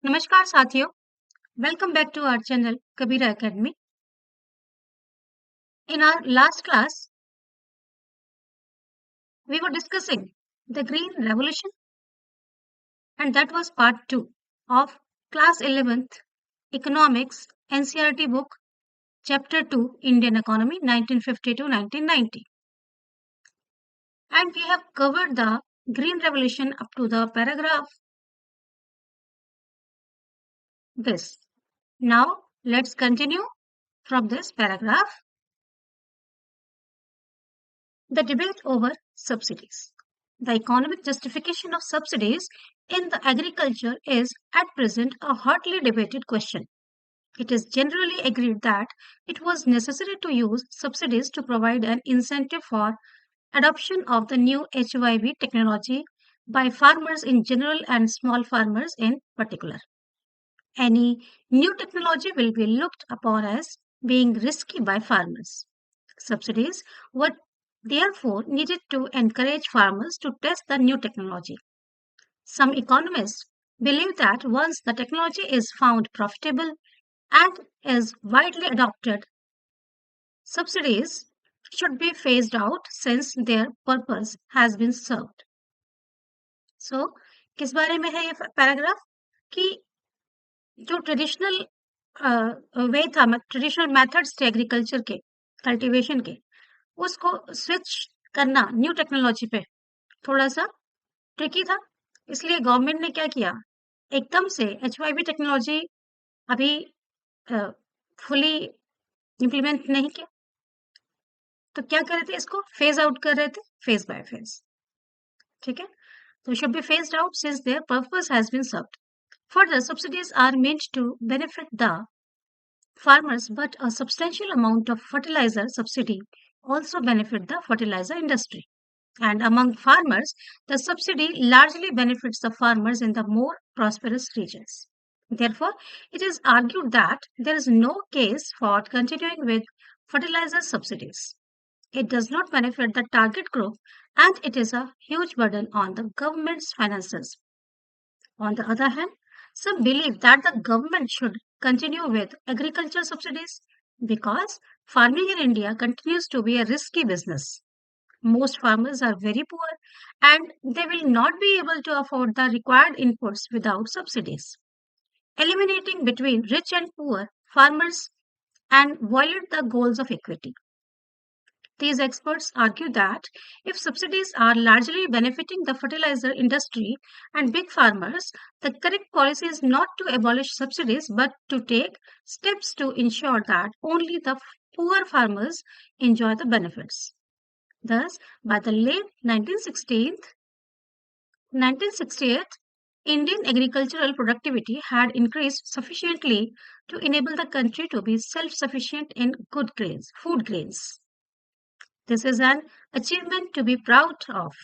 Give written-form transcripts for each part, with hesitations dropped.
नमस्कार साथियों, welcome back to our channel Kabira Academy. In our last class, we were discussing the Green Revolution, and that was part 2 of class 11th Economics NCERT book, chapter 2 Indian Economy 1950 to 1990. And we have covered the Green Revolution up to the paragraph this. Now, let's continue from this paragraph. The debate over subsidies. The economic justification of subsidies in the agriculture is at present a hotly debated question. It is generally agreed that it was necessary to use subsidies to provide an incentive for adoption of the new HYV technology by farmers in general and small farmers in particular. Any new technology will be looked upon as being risky by farmers. Subsidies were therefore needed to encourage farmers to test the new technology. Some economists believe that once the technology is found profitable and is widely adopted, subsidies should be phased out since their purpose has been served. So, किस बारे में है ये paragraph कि जो traditional way था traditional methods थे agriculture के कल्टीवेशन के उसको स्विच करना न्यू टेक्नोलॉजी पे थोड़ा सा ट्रिकी था इसलिए गवर्नमेंट ने क्या किया एकदम से HYV टेक्नोलॉजी अभी फुली इम्प्लीमेंट नहीं किया तो क्या कर रहे थे इसको फेज आउट कर रहे थे फेज बाय फेज ठीक है तो should be phased out since their purpose has been served further subsidies are meant to benefit the farmers but a substantial amount of fertilizer subsidy also benefit the fertilizer industry. And among farmers, the subsidy largely benefits the farmers in the more prosperous regions. Therefore, it is argued that there is no case for continuing with fertilizer subsidies. It does not benefit the target group and it is a huge burden on the government's finances. On the other hand, some believe that the government should continue with agriculture subsidies because farming in India continues to be a risky business. Most farmers are very poor and they will not be able to afford the required inputs without subsidies. Eliminating between rich and poor farmers and violate the goals of equity. These experts argue that if subsidies are largely benefiting the fertilizer industry and big farmers, the correct policy is not to abolish subsidies but to take steps to ensure that only the poor farmers enjoy the benefits. Thus, by the late 1960s, Indian agricultural productivity had increased sufficiently to enable the country to be self-sufficient in good grains, food grains. This is an achievement to be proud of.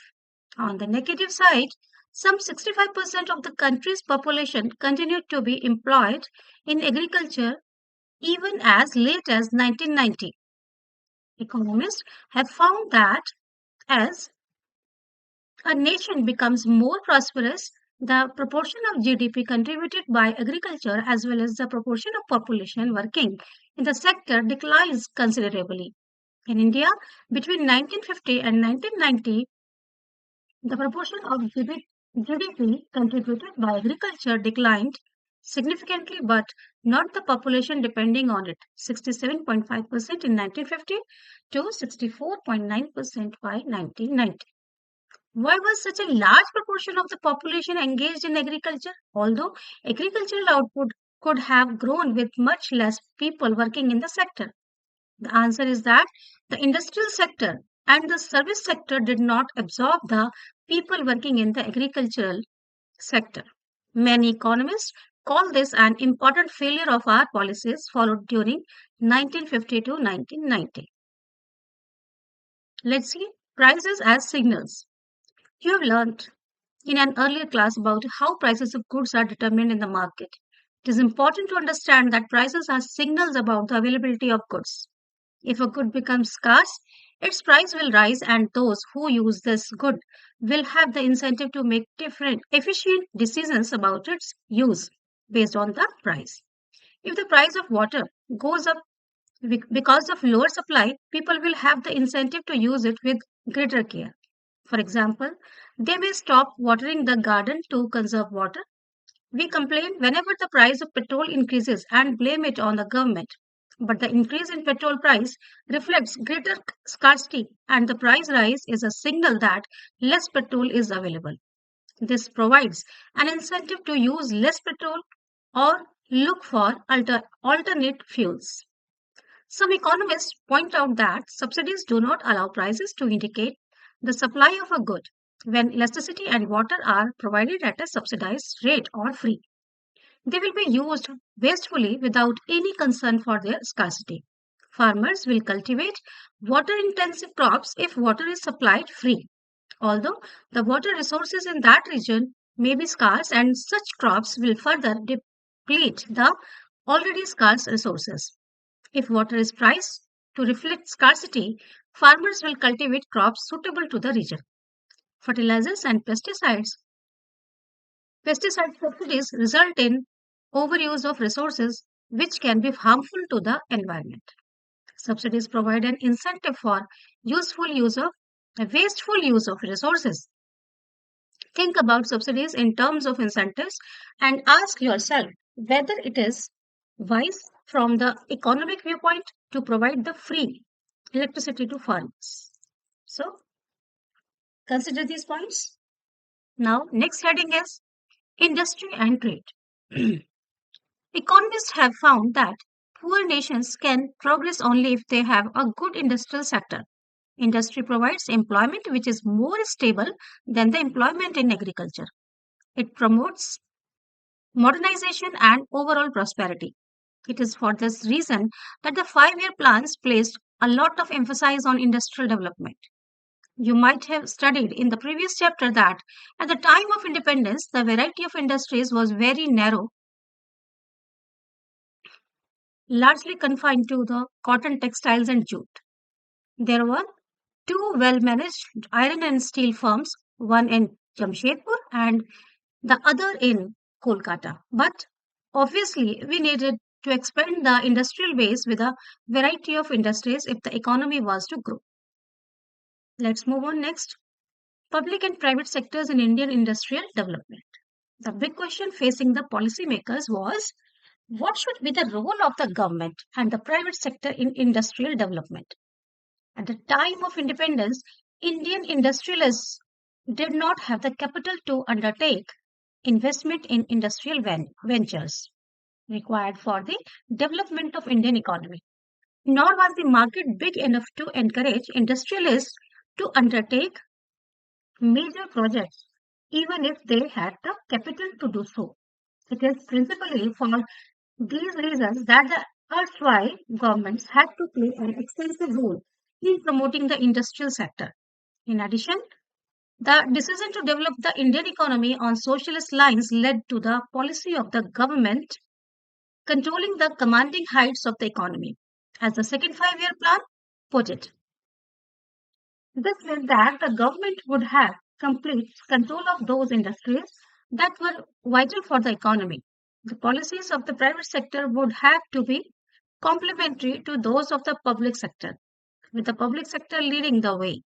On the negative side, some 65% of the country's population continued to be employed in agriculture even as late as 1990. Economists have found that as a nation becomes more prosperous, the proportion of GDP contributed by agriculture as well as the proportion of population working in the sector declines considerably. In India, between 1950 and 1990, the proportion of GDP contributed by agriculture declined significantly, but not the population depending on it, 67.5% in 1950 to 64.9% by 1990. Why was such a large proportion of the population engaged in agriculture? Although agricultural output could have grown with much less people working in the sector. The answer is that the industrial sector and the service sector did not absorb the people working in the agricultural sector. Many economists call this an important failure of our policies followed during 1950 to 1990. Let's see prices as signals. You have learned in an earlier class about how prices of goods are determined in the market. It is important to understand that prices are signals about the availability of goods. If a good becomes scarce, its price will rise and those who use this good will have the incentive to make different efficient decisions about its use. based on the price. If the price of water goes up because of lower supply, people will have the incentive to use it with greater care. For example, they may stop watering the garden to conserve water. We complain whenever the price of petrol increases and blame it on the government. But the increase in petrol price reflects greater scarcity, and the price rise is a signal that less petrol is available. This provides an incentive to use less petrol or look for alternate fuels. Some economists point out that subsidies do not allow prices to indicate the supply of a good when electricity and water are provided at a subsidized rate or free. They will be used wastefully without any concern for their scarcity. Farmers will cultivate water intensive crops if water is supplied free, although the water resources in that region may be scarce, and such crops will further deplete the already scarce resources. If water is priced to reflect scarcity, farmers will cultivate crops suitable to the region. Fertilizers and pesticide subsidies result in overuse of resources which can be harmful to the environment. Subsidies provide an incentive for wasteful use of resources. Think about subsidies in terms of incentives and ask yourself whether it is wise from the economic viewpoint to provide the free electricity to farmers. So, consider these points. Now, next heading is industry and trade. Economists have found that poor nations can progress only if they have a good industrial sector. Industry provides employment which is more stable than the employment in agriculture. It promotes modernization and overall prosperity. It is for this reason that the 5-year plans placed a lot of emphasis on industrial development. You might have studied in the previous chapter that at the time of independence, the variety of industries was very narrow, largely confined to the cotton, textiles, and jute. There were two well managed iron and steel firms, one in Jamshedpur and the other in Kolkata. But obviously, we needed to expand the industrial base with a variety of industries if the economy was to grow. Let's move on next. Public and private sectors in Indian industrial development. The big question facing the policymakers was what should be the role of the government and the private sector in industrial development? At the time of independence, Indian industrialists did not have the capital to undertake investment in industrial ventures required for the development of Indian economy. Nor was the market big enough to encourage industrialists to undertake major projects, even if they had the capital to do so. It is principally for these reasons that the erstwhile governments had to play an extensive role in promoting the industrial sector. In addition, the decision to develop the Indian economy on socialist lines led to the policy of the government controlling the commanding heights of the economy. As the second 5-year plan put it, this meant that the government would have complete control of those industries that were vital for the economy. The policies of the private sector would have to be complementary to those of the public sector, with the public sector leading the way.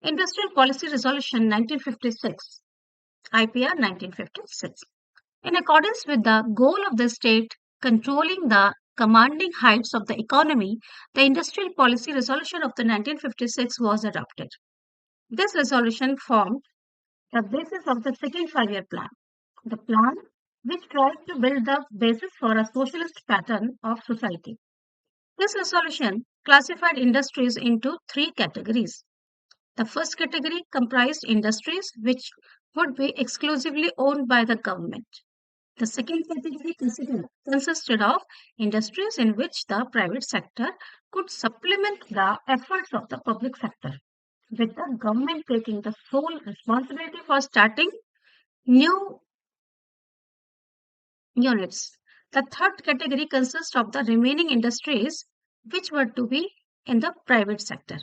Industrial Policy Resolution 1956, IPR 1956. In accordance with the goal of the state controlling the commanding heights of the economy, the Industrial Policy Resolution of the 1956 was adopted. This resolution formed the basis of the second 5-year plan. The plan, which tried to build the basis for a socialist pattern of society. This resolution classified industries into 3 categories. The first category comprised industries which would be exclusively owned by the government. The second category consisted of industries in which the private sector could supplement the efforts of the public sector, with the government taking the sole responsibility for starting new units. The third category consists of the remaining industries which were to be in the private sector.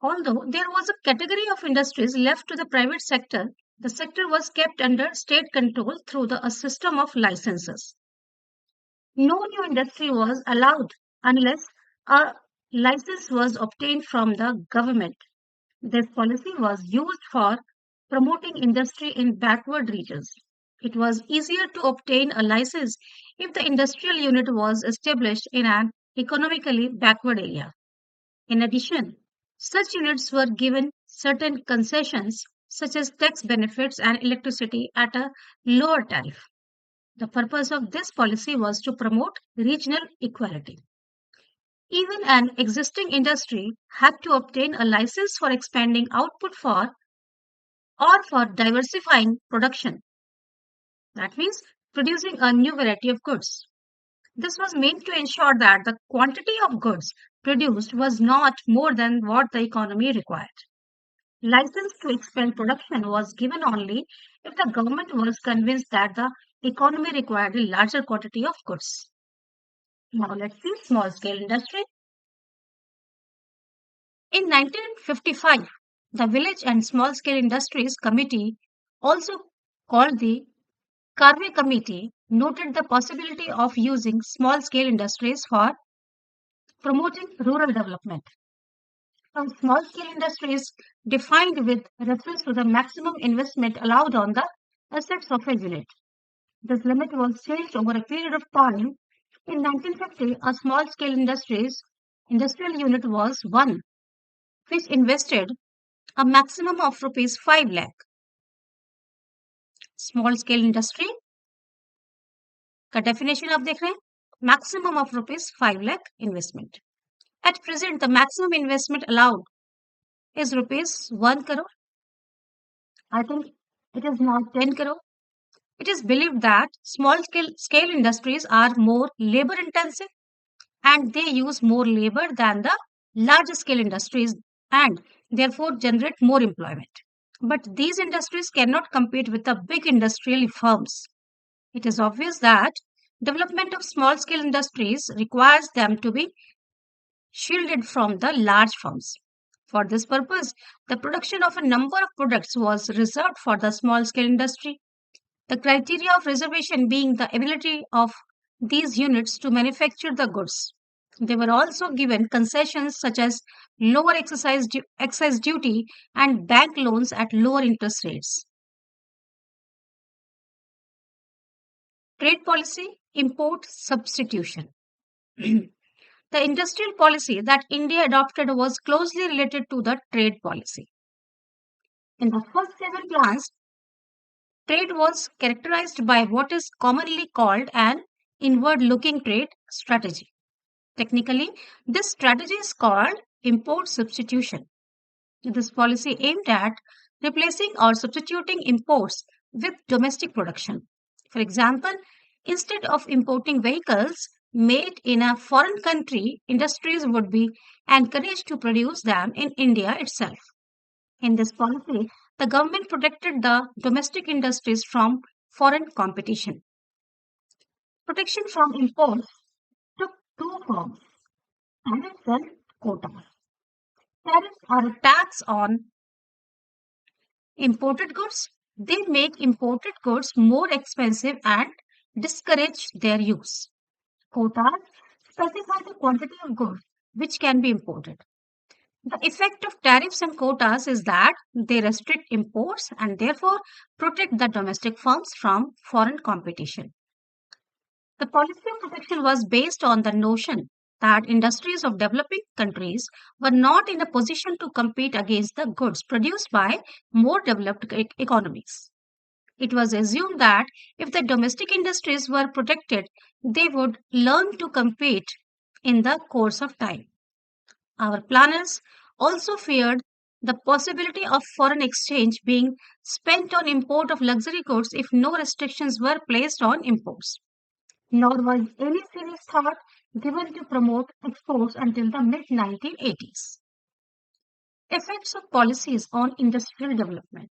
Although there was a category of industries left to the private sector, The sector was kept under state control through a system of licenses. No new industry was allowed unless a license was obtained from the government. This policy was used for promoting industry in backward regions. It was easier to obtain a license if the industrial unit was established in an economically backward area. In addition, such units were given certain concessions such as tax benefits and electricity at a lower tariff. The purpose of this policy was to promote regional equality. Even an existing industry had to obtain a license for expanding output or for diversifying production. That means producing a new variety of goods. This was meant to ensure that the quantity of goods produced was not more than what the economy required. License to expand production was given only if the government was convinced that the economy required a larger quantity of goods. Now let's see small scale industry. In 1955, the Village and Small Scale Industries Committee, also called the Carvey Committee, noted the possibility of using small scale industries for promoting rural development. Some small scale industries defined with reference to the maximum investment allowed on the assets of a unit. This limit was changed over a period of time. In 1950, a small scale industrial unit was one which invested a maximum of rupees 5 lakh. Small scale industry का definition आप देख रहे हैं, maximum of rupees 5 lakh investment. At present, the maximum investment allowed is rupees 1 crore. I think it is now 10 crore. It is believed that small scale industries are more labor intensive and they use more labor than the large scale industries and therefore generate more employment. But these industries cannot compete with the big industrial firms. It is obvious that development of small scale industries requires them to be shielded from the large firms. For this purpose, the production of a number of products was reserved for the small scale industry. The criteria of reservation being the ability of these units to manufacture the goods. They were also given concessions such as lower excise duty and bank loans at lower interest rates. Trade policy, import substitution. The industrial policy that India adopted was closely related to the trade policy. In the first 7 plans, trade was characterized by what is commonly called an inward-looking trade strategy. Technically, this strategy is called import substitution. This policy aimed at replacing or substituting imports with domestic production. For example, instead of importing vehicles made in a foreign country, industries would be encouraged to produce them in India itself. In this policy, the government protected the domestic industries from foreign competition. Protection from imports took 2 forms, tariffs and quotas. Tariffs are a tax on imported goods. They make imported goods more expensive and discourage their use. Quotas specify the quantity of goods which can be imported. The effect of tariffs and quotas is that they restrict imports and therefore protect the domestic firms from foreign competition. The policy of protection was based on the notion that industries of developing countries were not in a position to compete against the goods produced by more developed economies. It was assumed that if the domestic industries were protected, they would learn to compete in the course of time. Our planners also feared the possibility of foreign exchange being spent on import of luxury goods if no restrictions were placed on imports. Nor was any serious thought given to promote exports until the mid-1980s. Effects of policies on industrial development.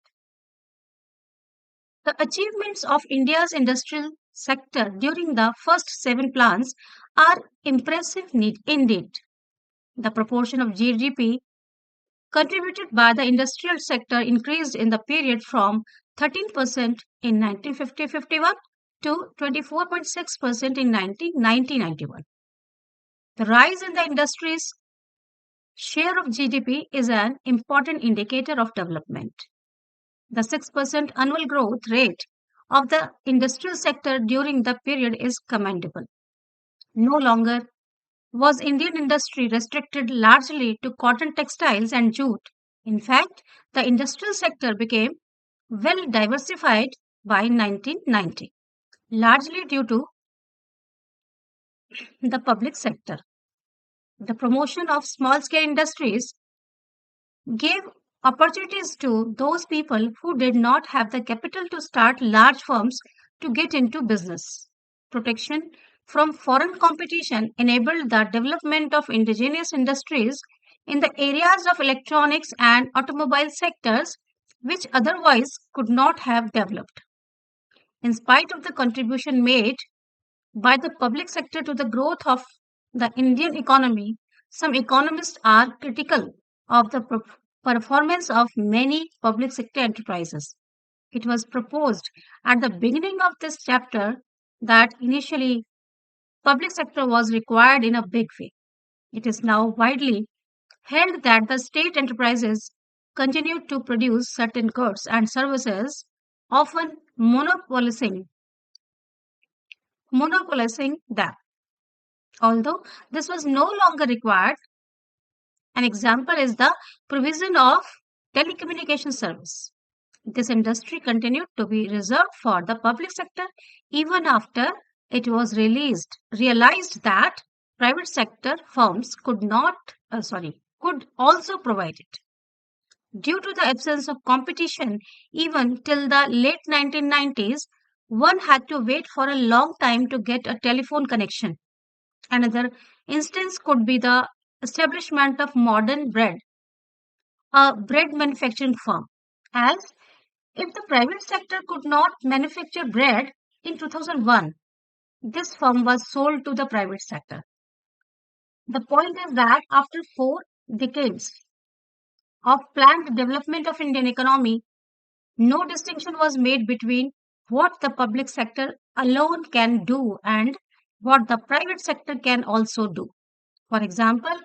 The achievements of India's industrial sector during the first 7 plans are impressive indeed. The proportion of GDP contributed by the industrial sector increased in the period from 13% in 1950-51 to 24.6% in 1990-91. The rise in the industry's share of GDP is an important indicator of development. The 6% annual growth rate of the industrial sector during the period is commendable. No longer was Indian industry restricted largely to cotton textiles and jute. In fact, the industrial sector became well diversified by 1990, largely due to the public sector. The promotion of small scale industries gave opportunities to those people who did not have the capital to start large firms to get into business. Protection from foreign competition enabled the development of indigenous industries in the areas of electronics and automobile sectors which otherwise could not have developed. In spite of the contribution made by the public sector to the growth of the Indian economy, some economists are critical of the performance of many public sector enterprises. It was proposed at the beginning of this chapter that initially public sector was required in a big way. It is now widely held that the state enterprises continued to produce certain goods and services, often monopolizing them. Although this was no longer required, an example is the provision of telecommunication service. This industry continued to be reserved for the public sector even after it was realized that private sector firms could also provide it. Due to the absence of competition, even till the late 1990s, one had to wait for a long time to get a telephone connection. Another instance could be the establishment of modern bread, a bread manufacturing firm. As if the private sector could not manufacture bread in 2001, this firm was sold to the private sector. The point is that after 4 decades of planned development of Indian economy, no distinction was made between what the public sector alone can do and what the private sector can also do. For example,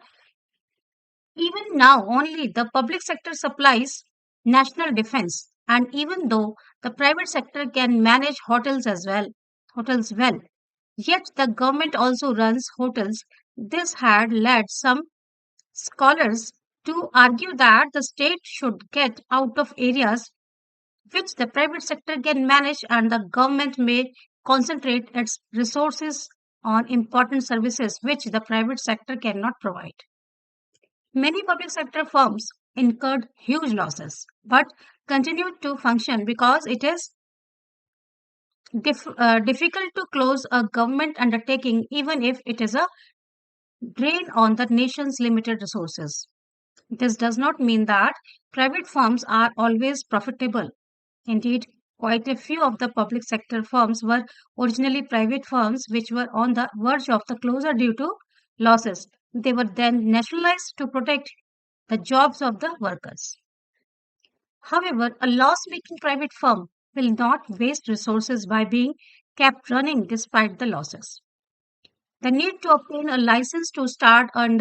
even now only the public sector supplies national defense, and even though the private sector can manage hotels well, yet the government also runs hotels. This had led some scholars to argue that the state should get out of areas which the private sector can manage and the government may concentrate its resources on important services which the private sector cannot provide. Many public sector firms incurred huge losses but continued to function because it is difficult to close a government undertaking even if it is a drain on the nation's limited resources. This does not mean that private firms are always profitable. Indeed, quite a few of the public sector firms were originally private firms which were on the verge of the closure due to losses. They were then nationalized to protect the jobs of the workers. However, a loss-making private firm will not waste resources by being kept running despite the losses. The need to obtain a license to start an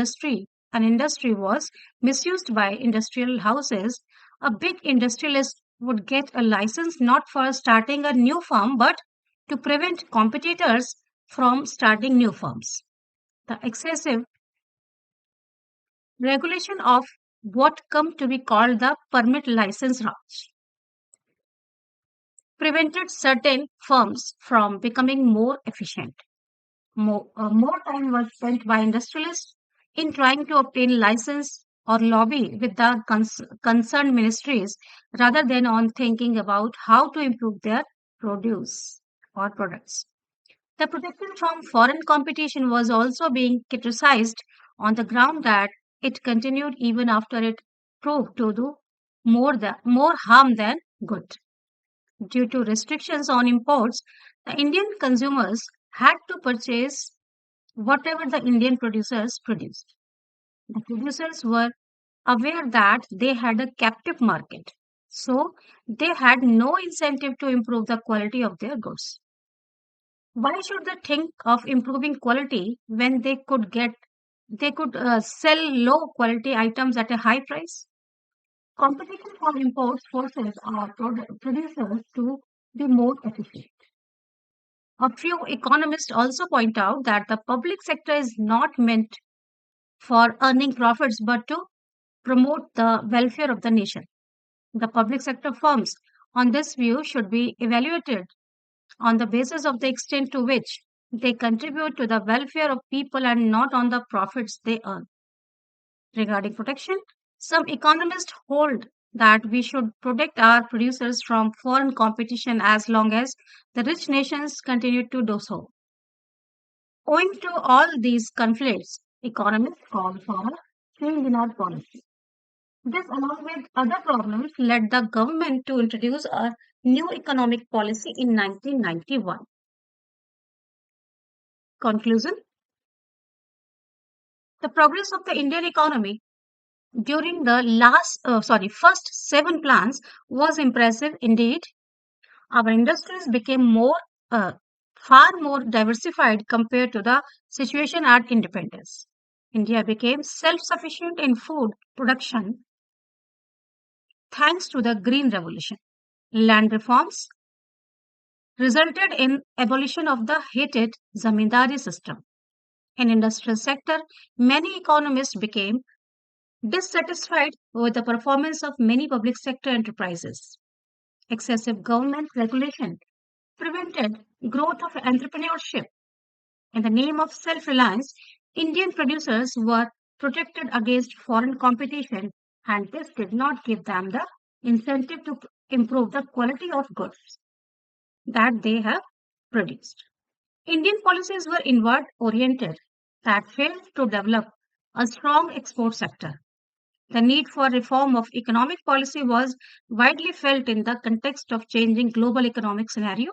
industry was misused by industrial houses. A big industrialist would get a license not for starting a new firm but to prevent competitors from starting new firms. The excessive regulation of what come to be called the permit license Raj prevented certain firms from becoming more efficient. More time was spent by industrialists in trying to obtain license or lobby with the concerned ministries rather than on thinking about how to improve their produce or products. The protection from foreign competition was also being criticized on the ground that it continued even after it proved to do more harm than good. Due to restrictions on imports, the Indian consumers had to purchase whatever the Indian producers produced. The producers were aware that they had a captive market, So they had no incentive to improve the quality of their goods. Why should they think of improving quality when they could sell low quality items at a high price? Competition for imports forces our producers to be more efficient. A few economists also point out that the public sector is not meant for earning profits but to promote the welfare of the nation. The public sector firms on this view should be evaluated on the basis of the extent to which they contribute to the welfare of people and not on the profits they earn. Regarding protection, some economists hold that we should protect our producers from foreign competition as long as the rich nations continue to do so. Owing to all these conflicts, economists call for a change in our policy. This, along with other problems, led the government to introduce a new economic policy in 1991. Conclusion: the progress of the Indian economy during the first 7 plans was impressive indeed. Our industries became uh, far more diversified compared to the situation at independence. India became self-sufficient in food production thanks to the Green Revolution. Land reforms resulted in abolition of the hated zamindari system. In industrial sector, many economists became dissatisfied with the performance of many public sector enterprises. Excessive government regulation prevented growth of entrepreneurship. In the name of self-reliance, Indian producers were protected against foreign competition, and this did not give them the incentive to improve the quality of goods that they have produced. Indian policies were inward oriented that failed to develop a strong export sector. The need for reform of economic policy was widely felt in the context of changing global economic scenario,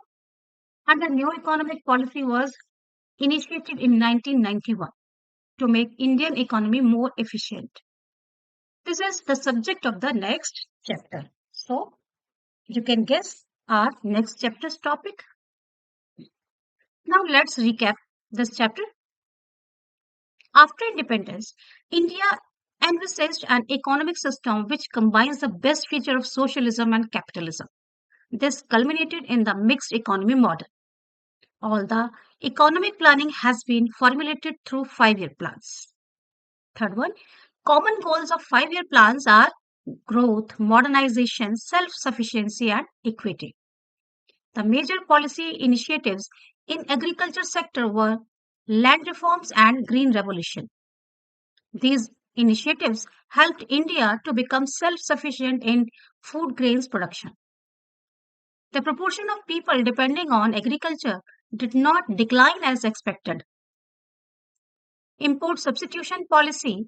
and a new economic policy was initiated in 1991 to make Indian economy more efficient. This is the subject of the next chapter. So you can guess our next chapter's topic. Now let's recap this chapter. After independence, India envisaged an economic system which combines the best feature of socialism and capitalism. This culminated in the mixed economy model. All the economic planning has been formulated through 5-year plans. Third one, common goals of 5-year plans are growth, modernization, self-sufficiency, and equity. The major policy initiatives in agriculture sector were land reforms and green revolution. These initiatives helped India to become self-sufficient in food grains production. The proportion of people depending on agriculture did not decline as expected. Import substitution policy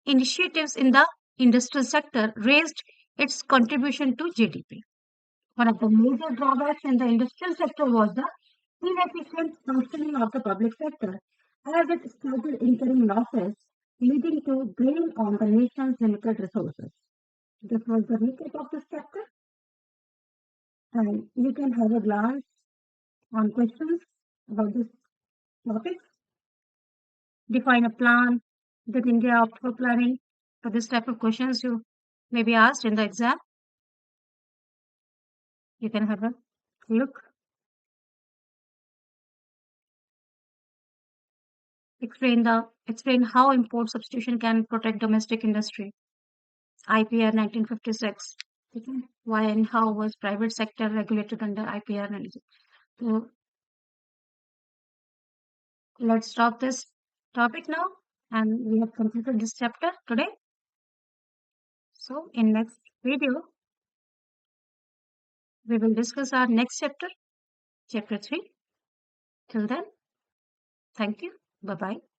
initiatives in the industrial sector raised its contribution to GDP. One of the major drawbacks in the industrial sector was the inefficient functioning of the public sector as it started incurring losses, leading to drain on the nation's limited resources. This was the recap of this chapter, and you can have a glance on questions about this topic. Define a plan. Did India opt for planning? So this type of questions you may be asked in the exam. You can have a look. Explain how import substitution can protect domestic industry. IPR 1956. Okay. Why and how was private sector regulated under IPR 1956? So let's stop this topic now, and we have completed this chapter today. So in next video, we will discuss our next chapter, chapter 3. Till then, thank you. Bye-bye.